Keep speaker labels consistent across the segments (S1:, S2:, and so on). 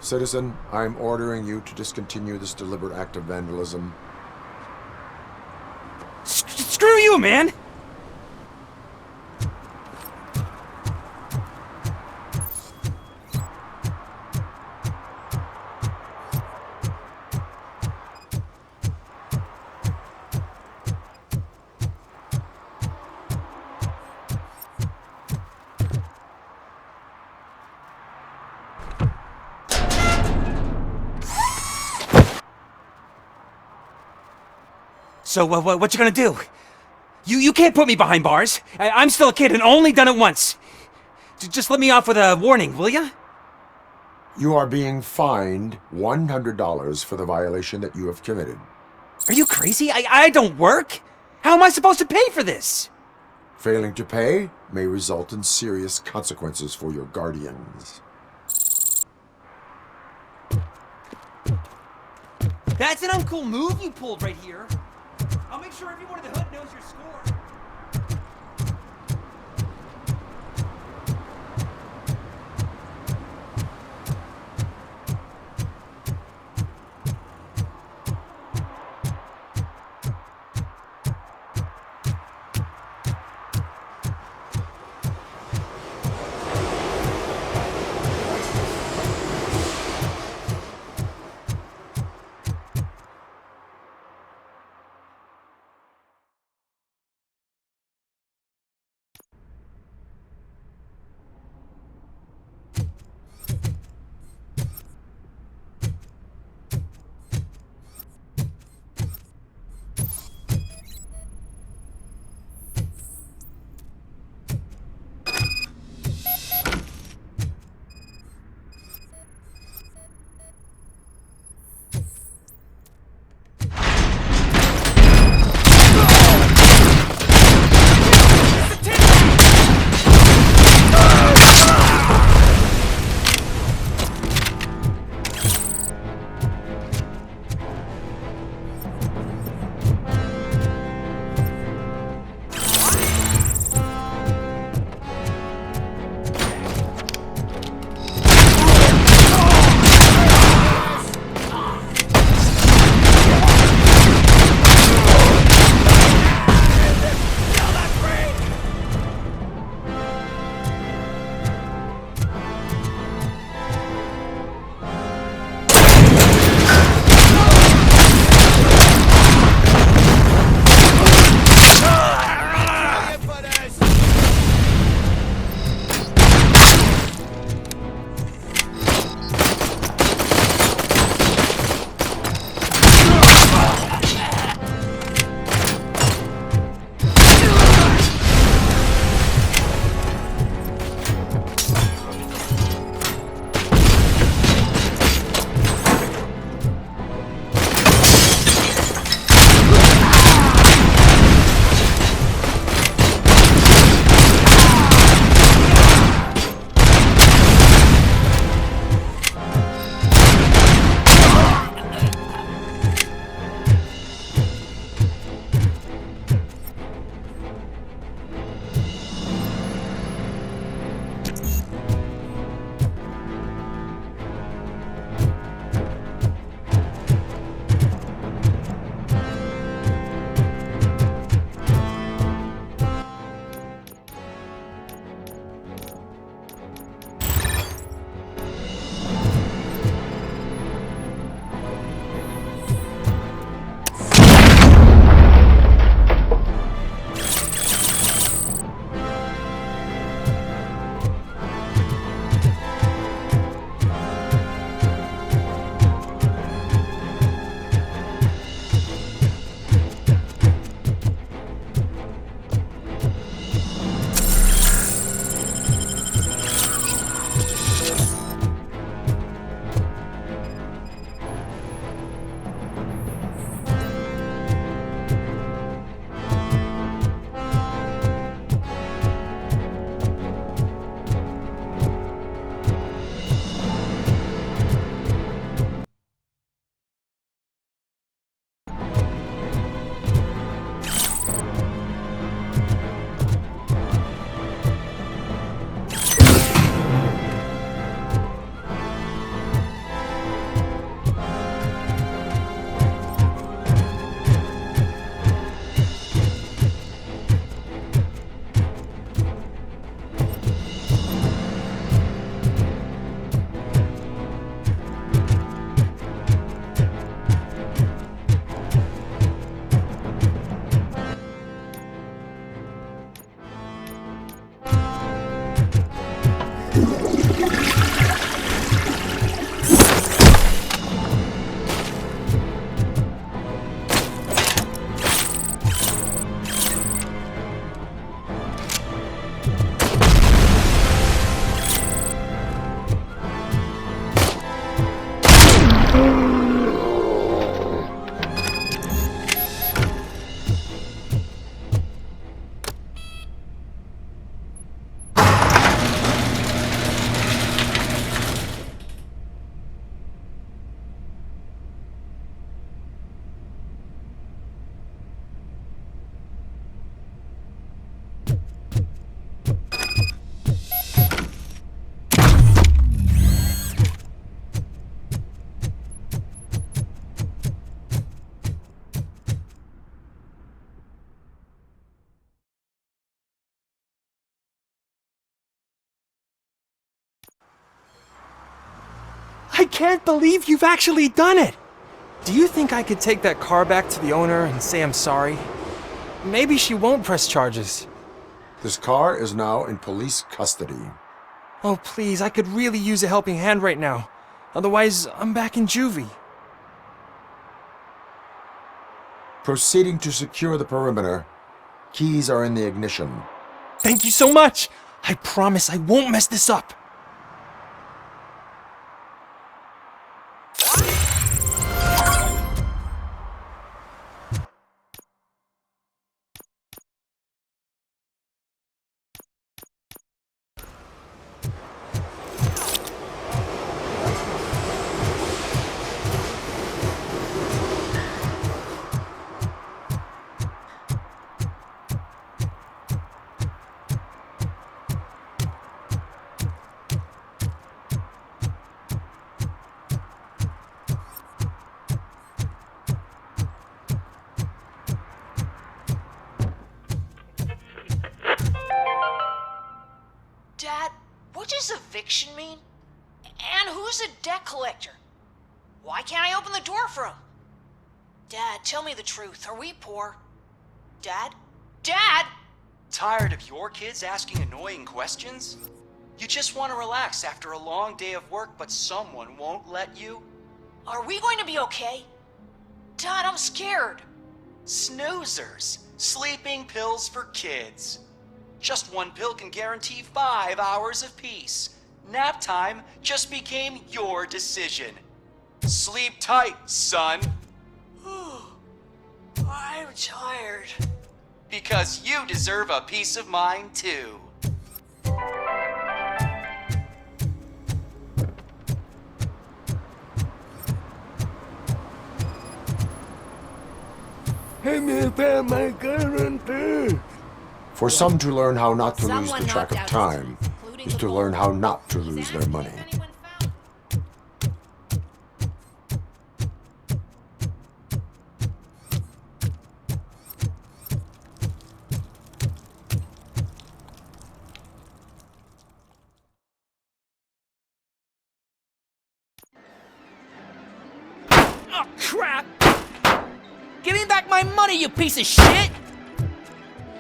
S1: Citizen, I'm ordering you to discontinue this deliberate act of vandalism.
S2: Screw you, man! So, what you gonna do? You can't put me behind bars. I'm still a kid and only done it once. Just let me off with a warning, will ya?
S1: You are being fined $100 for the violation that you have committed.
S2: Are you crazy? I don't work. How am I supposed to pay for this?
S1: Failing to pay may result in serious consequences for your guardians.
S2: That's an uncool move you pulled right here. I'll make sure everyone in the hood knows your score.
S3: I can't believe you've actually done it! Do you think I could take that car back to the owner and say I'm sorry? Maybe she won't press charges.
S1: This car is now in police custody.
S3: Oh, please, I could really use a helping hand right now. Otherwise, I'm back in juvie.
S1: Proceeding to secure the perimeter. Keys are in the ignition.
S3: Thank you so much! I promise I won't mess this up.
S4: Dad, what does eviction mean? And who's a debt collector? Why can't I open the door for him? Dad, tell me the truth. Are we poor? Dad? Dad!
S5: Tired of your kids asking annoying questions? You just want to relax after a long day of work, but someone won't let you?
S4: Are we going to be okay? Dad, I'm scared.
S5: Snoozers. Sleeping pills for kids. Just one pill can guarantee 5 hours of peace. Nap time just became your decision. Sleep tight, son.
S4: I'm tired.
S5: Because you deserve a peace of mind, too.
S1: For some to learn how not to lose
S6: Someone
S1: the track
S6: knocked
S1: of
S6: out
S1: time
S6: including
S1: is
S6: the
S1: to
S6: ball.
S1: learn how not to lose their money.
S7: Oh, crap! Give me back my money, you piece of shit!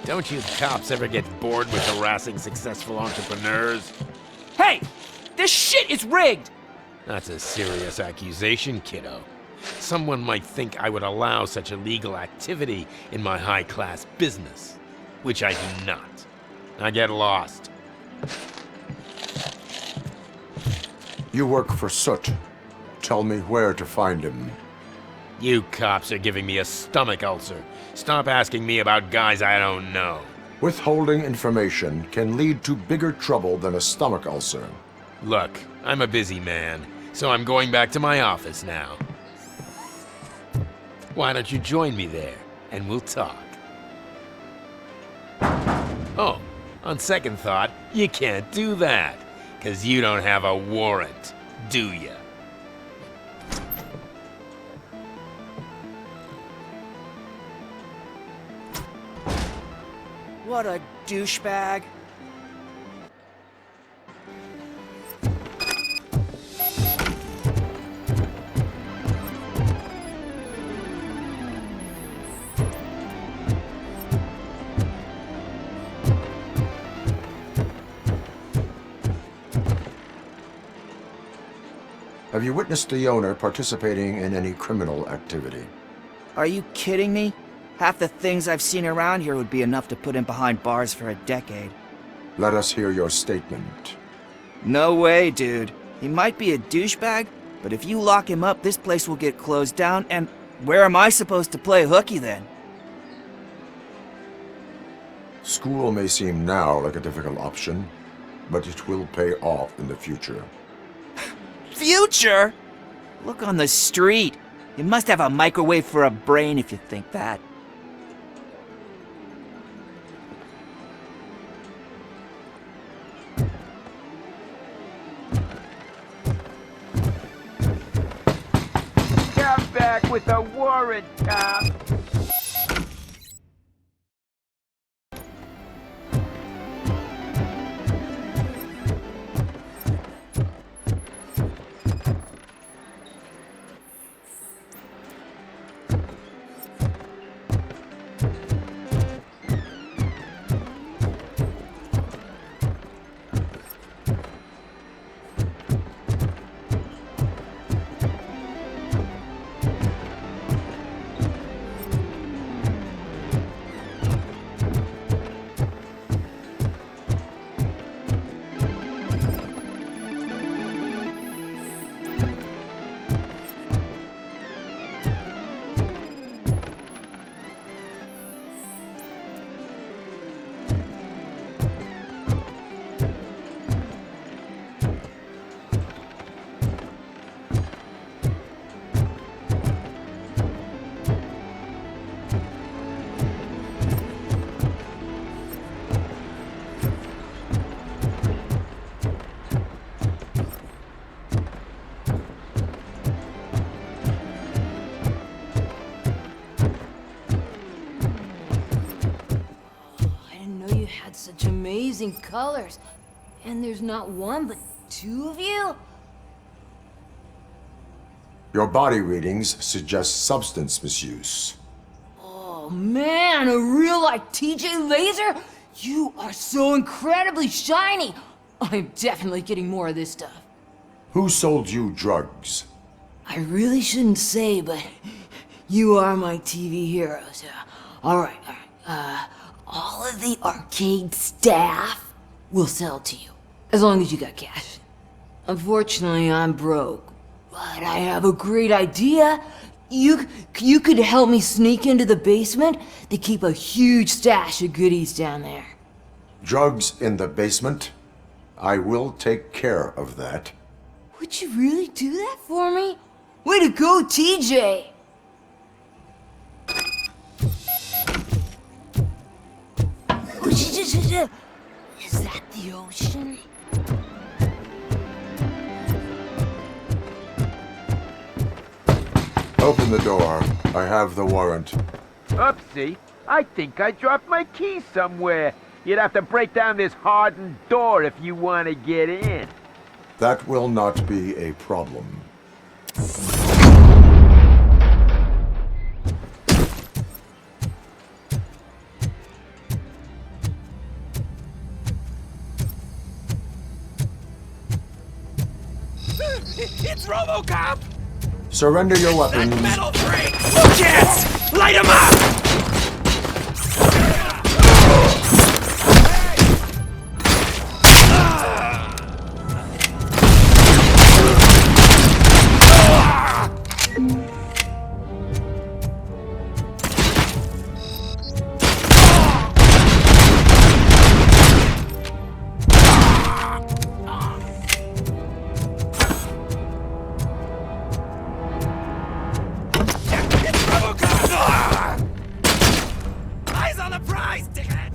S8: Don't you cops ever get bored with harassing successful entrepreneurs?
S7: Hey! This shit is rigged!
S8: That's a serious accusation, kiddo. Someone might think I would allow such illegal activity in my high-class business, which I do not. I get lost.
S1: You work for Soot. Tell me where to find him.
S8: You cops are giving me a stomach ulcer. Stop asking me about guys I don't know.
S1: Withholding information can lead to bigger trouble than a stomach ulcer.
S8: Look, I'm a busy man, so I'm going back to my office now. Why don't you join me there, and we'll talk. Oh, on second thought, you can't do that, 'cause you don't have a warrant, do ya?
S7: What a douchebag.
S1: Have you witnessed the owner participating in any criminal activity?
S9: Are you kidding me? Half the things I've seen around here would be enough to put him behind bars for a decade.
S1: Let us hear your statement.
S9: No way, dude. He might be a douchebag, but if you lock him up, this place will get closed down, and where am I supposed to play hooky then?
S1: School may seem now like a difficult option, but it will pay off in the future.
S9: Future? Look on the street. You must have a microwave for a brain if you think that.
S7: Come back with a warrant, cop!
S6: had such amazing colors. And there's not one, but two of you?
S1: Your body readings suggest substance misuse.
S6: Oh man, a real like TJ Laser? You are so incredibly shiny! I'm definitely getting more of this stuff.
S1: Who sold you drugs?
S6: I really shouldn't say, but you are my TV heroes. Alright. All of the arcade staff will sell to you, as long as you got cash. Unfortunately, I'm broke, but I have a great idea. You could help me sneak into the basement. They keep a huge stash of goodies down there.
S1: Drugs in the basement? I will take care of that.
S6: Would you really do that for me? Way to go, TJ! Is that the ocean?
S1: Open the door. I have the warrant.
S8: Oopsie, I think I dropped my keys somewhere. You'd have to break down this hardened door if you want to get in.
S1: That will not be a problem.
S3: It's RoboCop!
S1: Surrender your weapons.
S3: Metal freak! Jets! Light him up! Eyes on the prize, dickhead!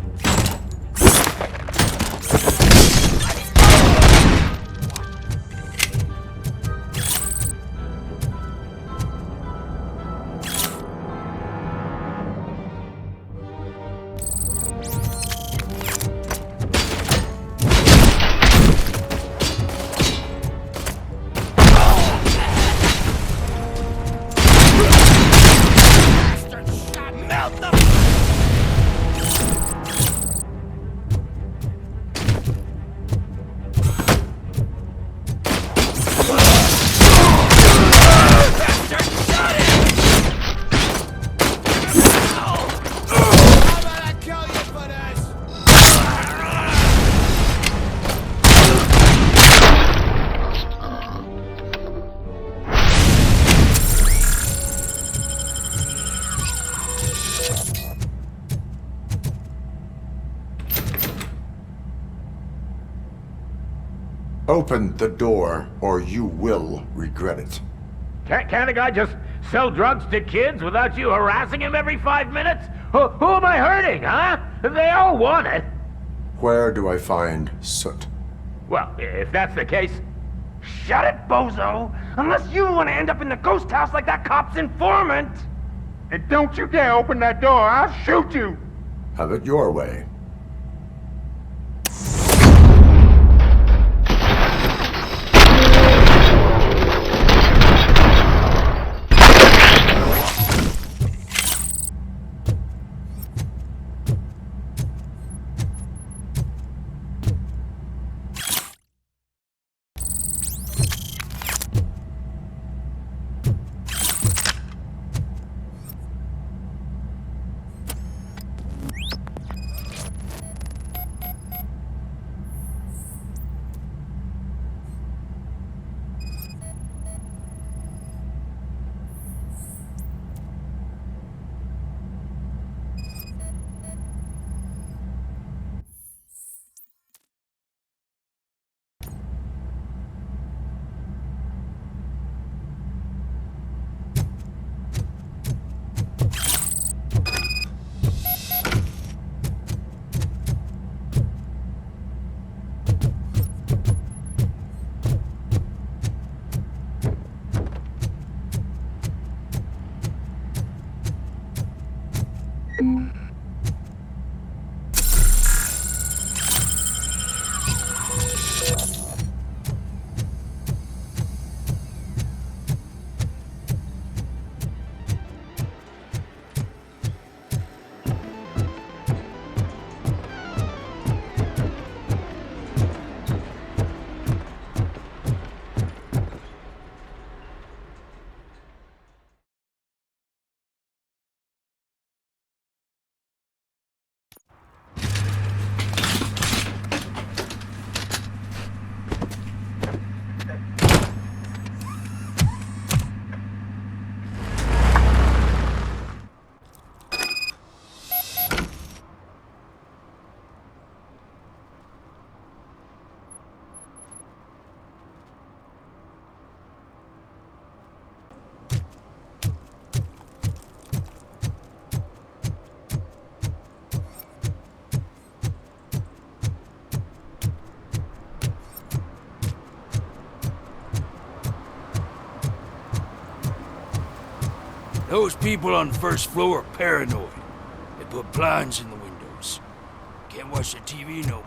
S3: Melt them!
S1: Open the door, or you will regret it.
S8: Can't a guy just sell drugs to kids without you harassing him every 5 minutes? Who am I hurting, huh? They all want it.
S1: Where do I find soot?
S8: Well, if that's the case, shut it, bozo! Unless you want to end up in the ghost house like that cop's informant! And don't you dare open that door, I'll shoot you!
S1: Have it your way.
S10: Those people on the first floor are paranoid. They put blinds in the windows. Can't watch the TV no more.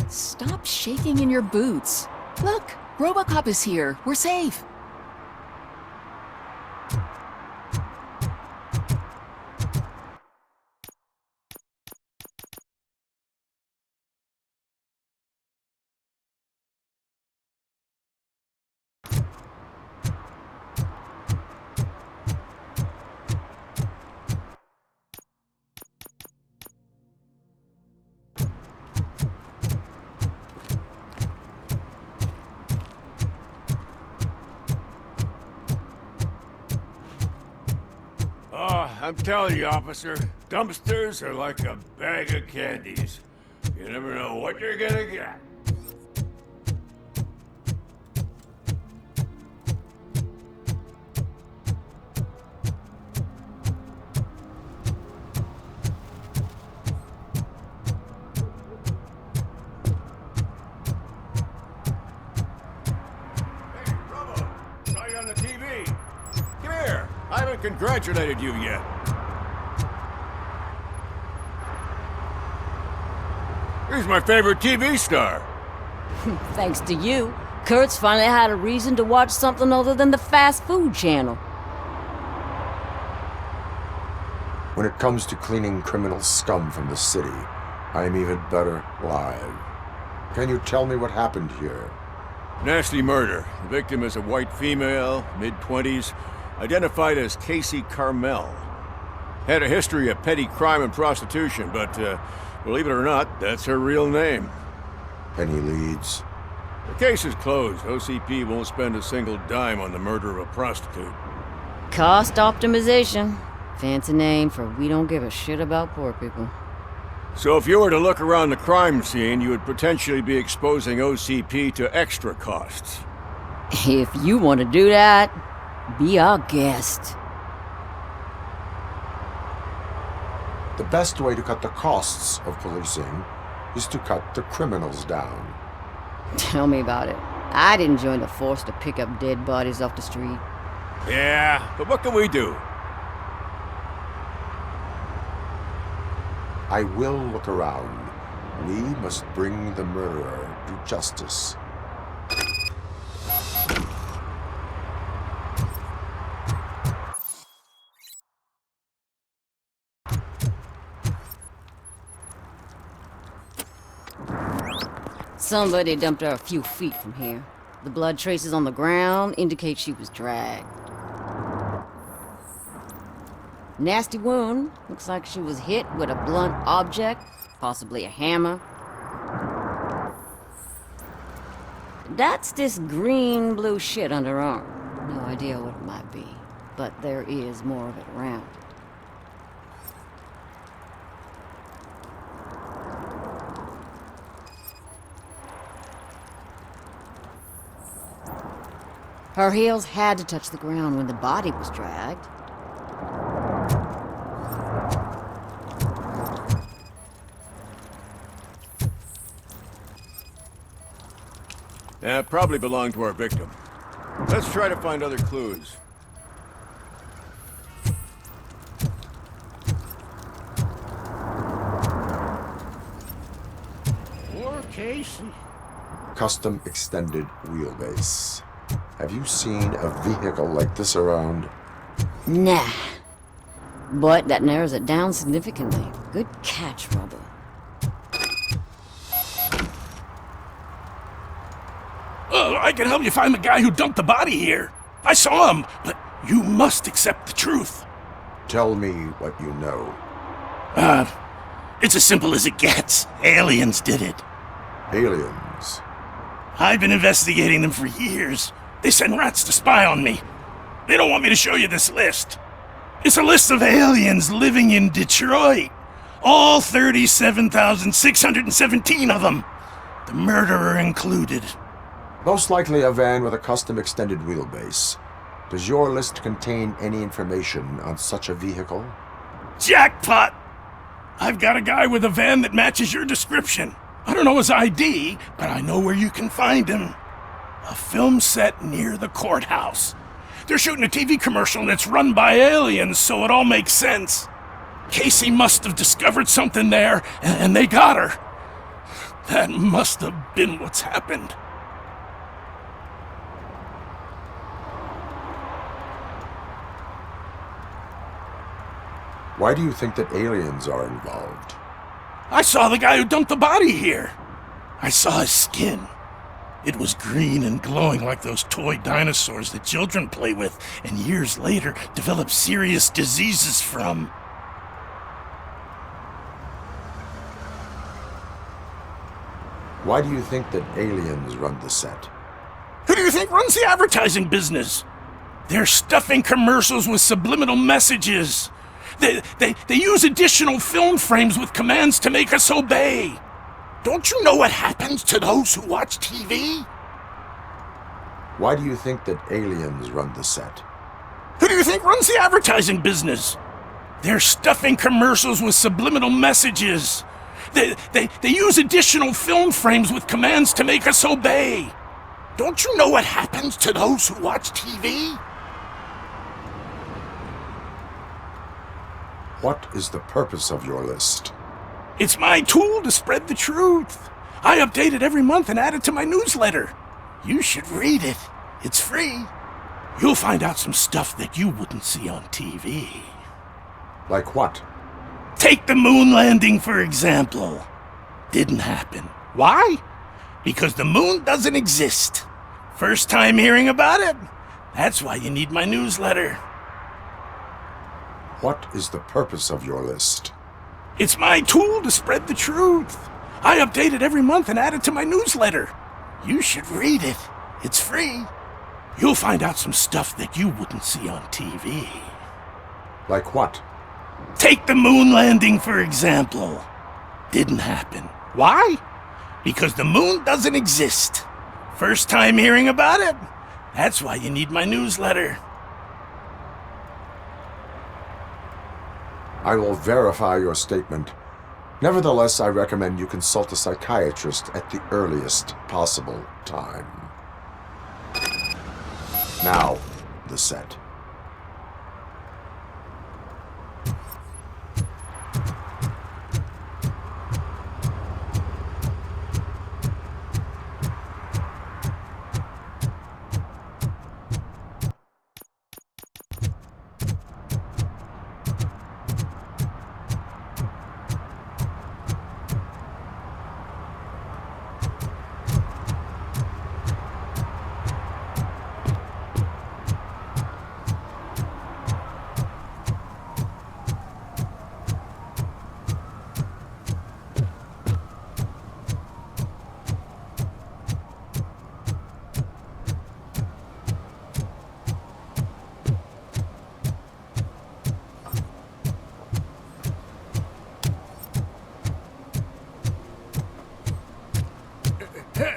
S11: Stop shaking in your boots. Look, RoboCop is here. We're safe.
S10: I'm telling you, officer, dumpsters are like a bag of candies. You never know what you're gonna get.
S12: Hey, Robo, saw you on the TV. Come here. I haven't congratulated you yet. He's my favorite TV star.
S6: Thanks to you, Kurt's finally had a reason to watch something other than the fast food channel.
S1: When it comes to cleaning criminal scum from the city, I am even better live. Can you tell me what happened here?
S12: Nasty murder. The victim is a white female, mid-20s, identified as Casey Carmel. Had a history of petty crime and prostitution, but believe it or not, that's her real name.
S1: Any leads?
S12: The case is closed. OCP won't spend a single dime on the murder of a prostitute.
S6: Cost optimization. Fancy name for we don't give a shit about poor people.
S12: So if you were to look around the crime scene, you would potentially be exposing OCP to extra costs.
S6: If you want to do that, be our guest.
S1: The best way to cut the costs of policing is to cut the criminals down.
S6: Tell me about it. I didn't join the force to pick up dead bodies off the street.
S12: Yeah, but what can we do?
S1: I will look around. We must bring the murderer to justice.
S6: Somebody dumped her a few feet from here. The blood traces on the ground indicate she was dragged. Nasty wound. Looks like she was hit with a blunt object, possibly a hammer. That's this green-blue shit under her arm. No idea what it might be, but there is more of it around. Her heels had to touch the ground when the body was dragged.
S12: That probably belonged to our victim. Let's try to find other clues.
S10: Poor Casey.
S1: Custom extended wheelbase. Have you seen a vehicle like this around?
S6: Nah. But that narrows it down significantly. Good catch, Robo.
S10: I can help you find the guy who dumped the body here. I saw him, but you must accept the truth.
S1: Tell me what you know.
S10: It's as simple as it gets. Aliens did it.
S1: Aliens?
S10: I've been investigating them for years. They send rats to spy on me. They don't want me to show you this list. It's a list of aliens living in Detroit. All 37,617 of them. The murderer included.
S1: Most likely a van with a custom extended wheelbase. Does your list contain any information on such a vehicle?
S10: Jackpot! I've got a guy with a van that matches your description. I don't know his ID, but I know where you can find him. A film set near the courthouse. They're shooting a TV commercial and it's run by aliens, so it all makes sense. Casey must have discovered something there, and they got her. That must have been what's happened.
S1: Why do you think that aliens are involved?
S10: I saw the guy who dumped the body here. I saw his skin. It was green and glowing like those toy dinosaurs that children play with and years later develop serious diseases from.
S1: Why do you think that aliens run the set?
S10: Who do you think runs the advertising business? They're stuffing commercials with subliminal messages. They use additional film frames with commands to make us obey. Don't you know what happens to those who watch TV?
S1: Why do you think that aliens run the set?
S10: Who do you think runs the advertising business? They're stuffing commercials with subliminal messages. They use additional film frames with commands to make us obey. Don't you know what happens to those who watch TV?
S1: What is the purpose of your list?
S10: It's my tool to spread the truth. I update it every month and add it to my newsletter. You should read it. It's free. You'll find out some stuff that you wouldn't see on TV.
S1: Like what?
S10: Take the moon landing, for example. Didn't happen. Why? Because the moon doesn't exist. First time hearing about it? That's why you need my newsletter.
S1: What is the purpose of your list?
S10: It's my tool to spread the truth. I update it every month and add it to my newsletter. You should read it. It's free. You'll find out some stuff that you wouldn't see on TV.
S1: Like what?
S10: Take the moon landing, for example. Didn't happen. Why? Because the moon doesn't exist. First time hearing about it? That's why you need my newsletter.
S1: I will verify your statement. Nevertheless, I recommend you consult a psychiatrist at the earliest possible time. Now, the set.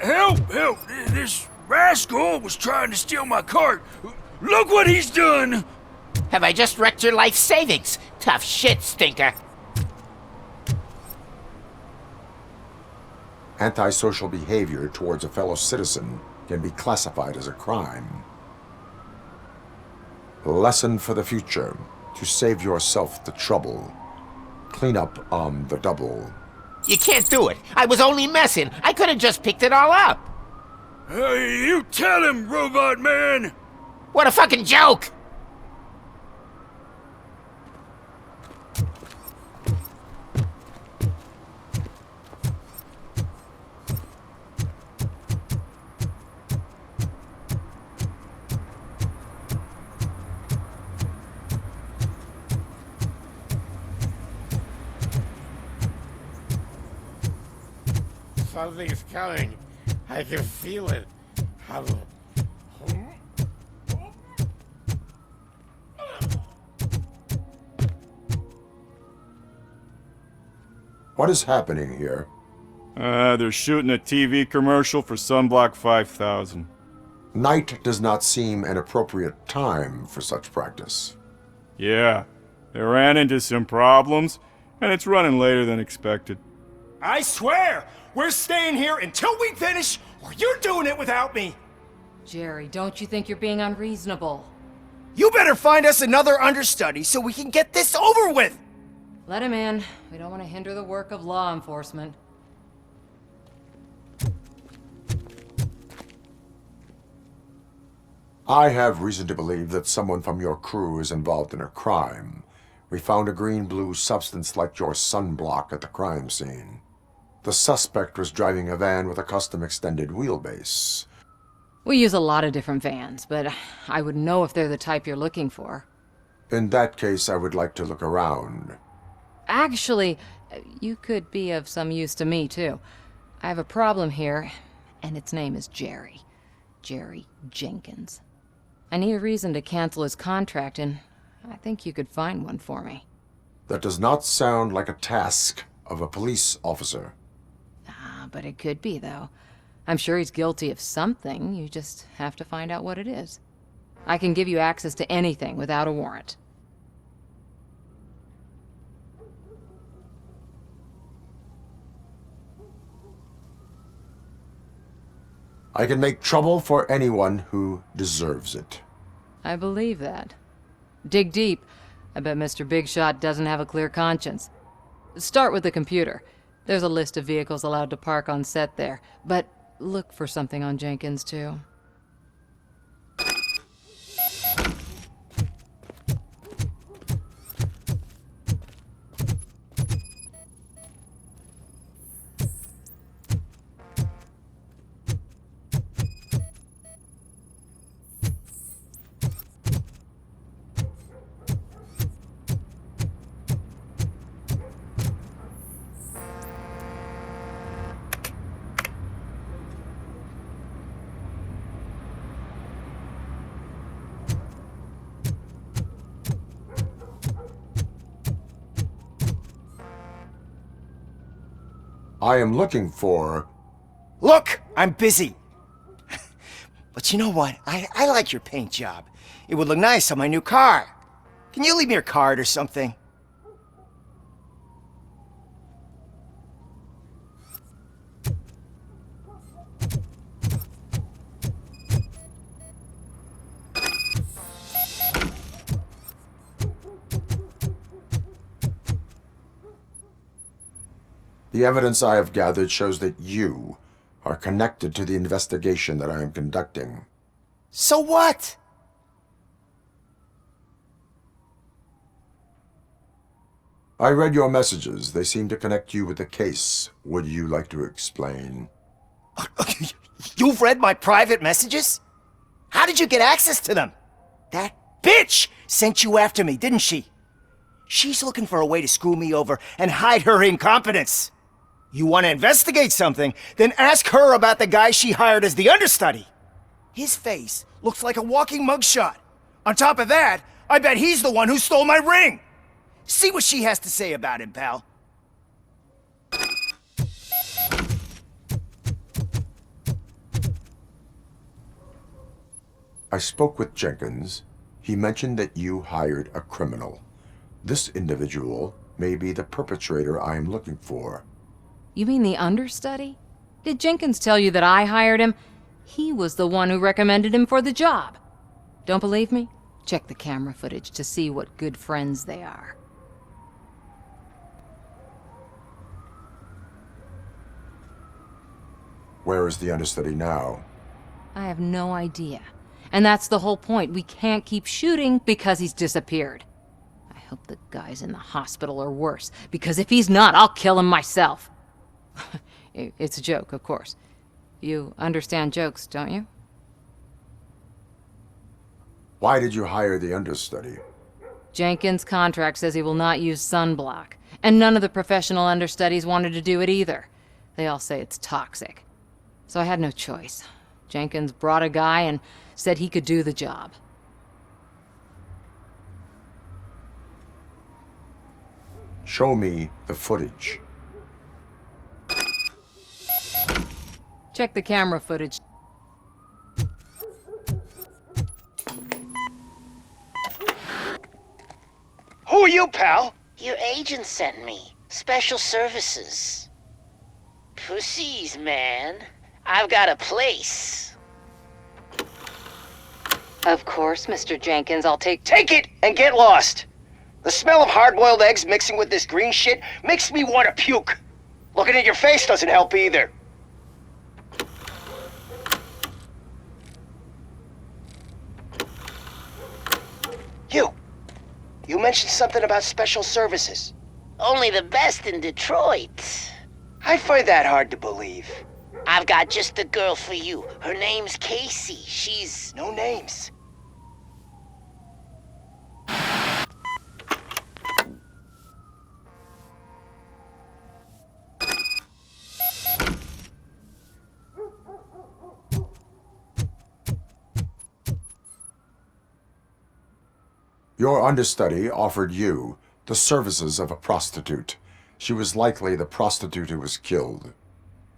S13: Help! This rascal was trying to steal my cart. Look what he's done!
S7: Have I just wrecked your life savings? Tough shit, stinker.
S1: Antisocial behavior towards a fellow citizen can be classified as a crime. Lesson for the future: to save yourself the trouble. Clean up on the double.
S7: You can't do it. I was only messing. I could have just picked it all up.
S13: You tell him, Robot Man!
S7: What a fucking joke!
S8: Something's coming. I can feel it.
S1: What is happening here?
S14: They're shooting a TV commercial for Sunblock 5000.
S1: Night does not seem an appropriate time for such practice.
S14: Yeah, they ran into some problems, and it's running later than expected.
S3: I swear, we're staying here until we finish, or you're doing it without me.
S6: Jerry, don't you think you're being unreasonable?
S7: You better find us another understudy so we can get this over with!
S6: Let him in. We don't want to hinder the work of law enforcement.
S1: I have reason to believe that someone from your crew is involved in a crime. We found a green-blue substance like your sunblock at the crime scene. The suspect was driving a van with a custom extended wheelbase.
S6: We use a lot of different vans, but I wouldn't know if they're the type you're looking for.
S1: In that case, I would like to look around.
S6: Actually, you could be of some use to me, too. I have a problem here, and its name is Jerry. Jerry Jenkins. I need a reason to cancel his contract, and I think you could find one for me.
S1: That does not sound like a task of a police officer.
S6: But it could be, though. I'm sure he's guilty of something. You just have to find out what it is. I can give you access to anything without a warrant.
S1: I can make trouble for anyone who deserves it.
S6: I believe that. Dig deep. I bet Mr. Big Shot doesn't have a clear conscience. Start with the computer. There's a list of vehicles allowed to park on set there, but look for something on Jenkins, too.
S1: I am looking for...
S7: Look, I'm busy. But you know what? I like your paint job. It would look nice on my new car. Can you leave me your card or something?
S1: The evidence I have gathered shows that you are connected to the investigation that I am conducting.
S7: So what?
S1: I read your messages. They seem to connect you with the case. Would you like to explain?
S7: You've read my private messages? How did you get access to them? That bitch sent you after me, didn't she? She's looking for a way to screw me over and hide her incompetence. You want to investigate something, then ask her about the guy she hired as the understudy. His face looks like a walking mugshot. On top of that, I bet he's the one who stole my ring. See what she has to say about him, pal.
S1: I spoke with Jenkins. He mentioned that you hired a criminal. This individual may be the perpetrator I am looking for.
S6: You mean the understudy? Did Jenkins tell you that I hired him? He was the one who recommended him for the job. Don't believe me? Check the camera footage to see what good friends they are.
S1: Where is the understudy now?
S6: I have no idea. And that's the whole point. We can't keep shooting because he's disappeared. I hope the guy's in the hospital or worse, because if he's not, I'll kill him myself. It's a joke, of course. You understand jokes, don't you?
S1: Why did you hire the understudy?
S6: Jenkins' contract says he will not use sunblock, and none of the professional understudies wanted to do it either. They all say it's toxic. So I had no choice. Jenkins brought a guy and said he could do the job.
S1: Show me the footage.
S6: Check the camera footage.
S7: Who are you, pal?
S15: Your agent sent me. Special services. Pussies, man. I've got a place. Of course, Mr. Jenkins, I'll take...
S7: Take it and get lost! The smell of hard-boiled eggs mixing with this green shit makes me want to puke. Looking at your face doesn't help either. You mentioned something about special services.
S15: Only the best in Detroit.
S7: I find that hard to believe.
S15: I've got just the girl for you. Her name's Casey. She's...
S7: No names.
S1: Your understudy offered you the services of a prostitute. She was likely the prostitute who was killed.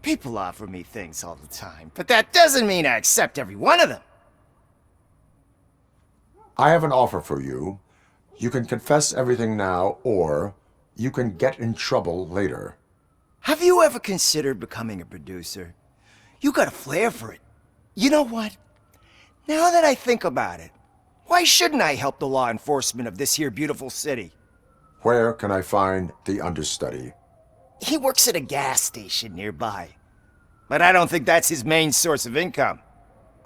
S7: People offer me things all the time, but that doesn't mean I accept every one of them.
S1: I have an offer for you. You can confess everything now, or you can get in trouble later.
S7: Have you ever considered becoming a producer? You got a flair for it. You know what? Now that I think about it, why shouldn't I help the law enforcement of this here beautiful city?
S1: Where can I find the understudy?
S7: He works at a gas station nearby. But I don't think that's his main source of income.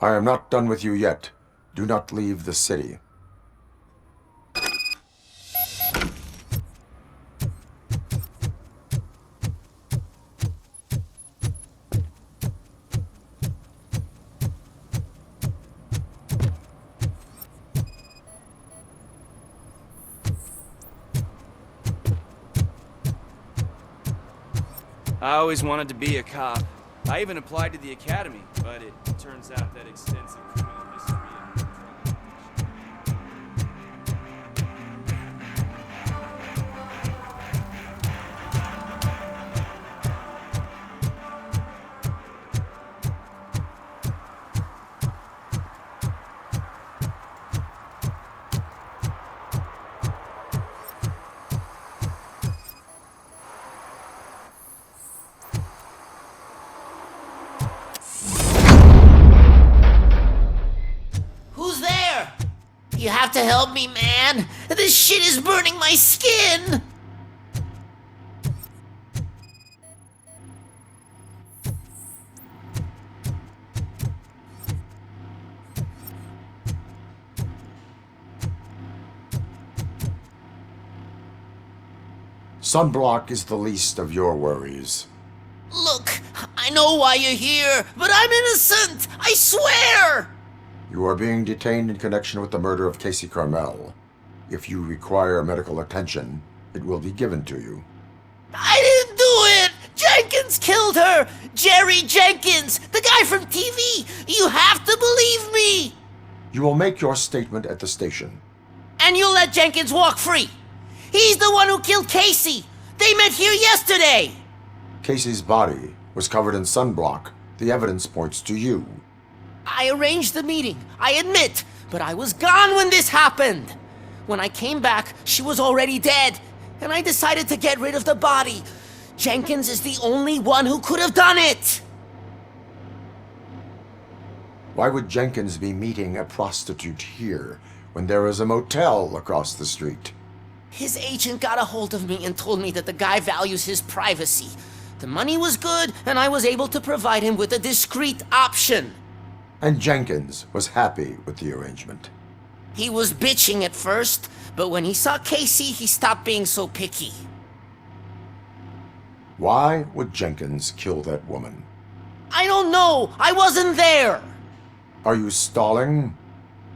S1: I am not done with you yet. Do not leave the city.
S9: I always wanted to be a cop. I even applied to the academy, but it turns out that extensive criminal history and drug addiction.
S15: Who's there? You have to help me, man. This shit is burning my skin.
S1: Sunblock is the least of your worries.
S15: Look, I know why you're here, but I'm innocent. I swear.
S1: You are being detained in connection with the murder of Casey Carmel. If you require medical attention, it will be given to you.
S15: I didn't do it! Jenkins killed her! Jerry Jenkins! The guy from TV! You have to believe me!
S1: You will make your statement at the station.
S15: And you'll let Jenkins walk free! He's the one who killed Casey! They met here yesterday!
S1: Casey's body was covered in sunblock. The evidence points to you.
S15: I arranged the meeting, I admit, but I was gone when this happened. When I came back, she was already dead, and I decided to get rid of the body. Jenkins is the only one who could have done it.
S1: Why would Jenkins be meeting a prostitute here when there is a motel across the street?
S15: His agent got a hold of me and told me that the guy values his privacy. The money was good, and I was able to provide him with a discreet option.
S1: And Jenkins was happy with the arrangement.
S15: He was bitching at first, but when he saw Casey, he stopped being so picky.
S1: Why would Jenkins kill that woman?
S15: I don't know! I wasn't there!
S1: Are you stalling?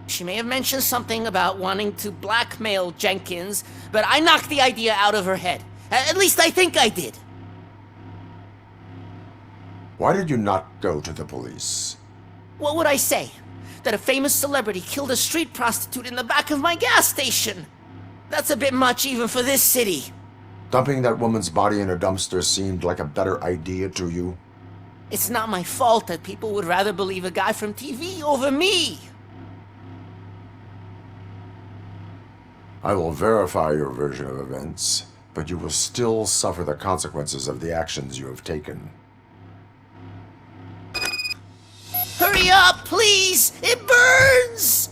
S15: She may have mentioned something about wanting to blackmail Jenkins, but I knocked the idea out of her head. At least I think I did.
S1: Why did you not go to the police?
S15: What would I say? That a famous celebrity killed a street prostitute in the back of my gas station? That's a bit much even for this city.
S1: Dumping that woman's body in a dumpster seemed like a better idea to you?
S15: It's not my fault that people would rather believe a guy from TV over me.
S1: I will verify your version of events, but you will still suffer the consequences of the actions you have taken.
S15: Hurry up, please! It burns!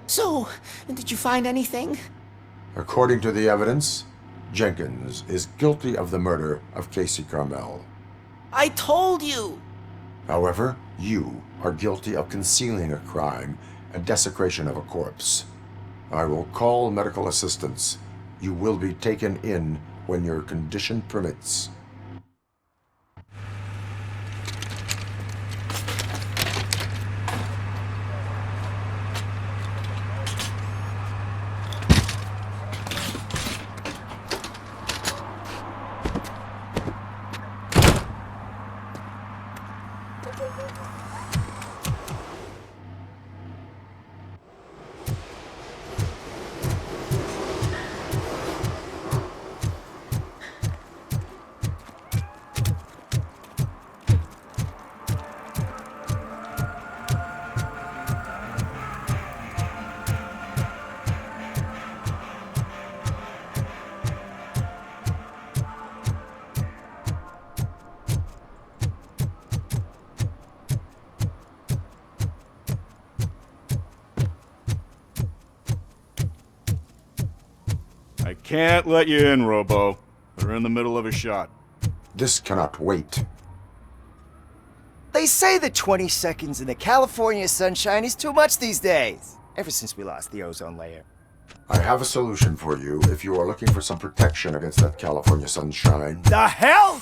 S15: So, did you find anything?
S1: According to the evidence, Jenkins is guilty of the murder of Casey Carmel.
S15: I told you!
S1: However, you are guilty of concealing a crime and desecration of a corpse. I will call medical assistance. You will be taken in when your condition permits.
S14: I can't let you in, Robo. We're in the middle of a shot.
S1: This cannot wait.
S7: They say the 20 seconds in the California sunshine is too much these days. Ever since we lost the ozone layer.
S1: I have a solution for you if you are looking for some protection against that California sunshine.
S7: The hell?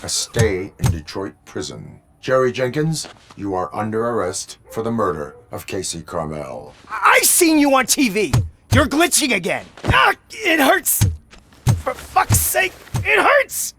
S1: A stay in Detroit prison. Jerry Jenkins, you are under arrest for the murder of Casey Carmel.
S7: I seen you on TV. You're glitching again. Ah, it hurts. For fuck's sake, it hurts.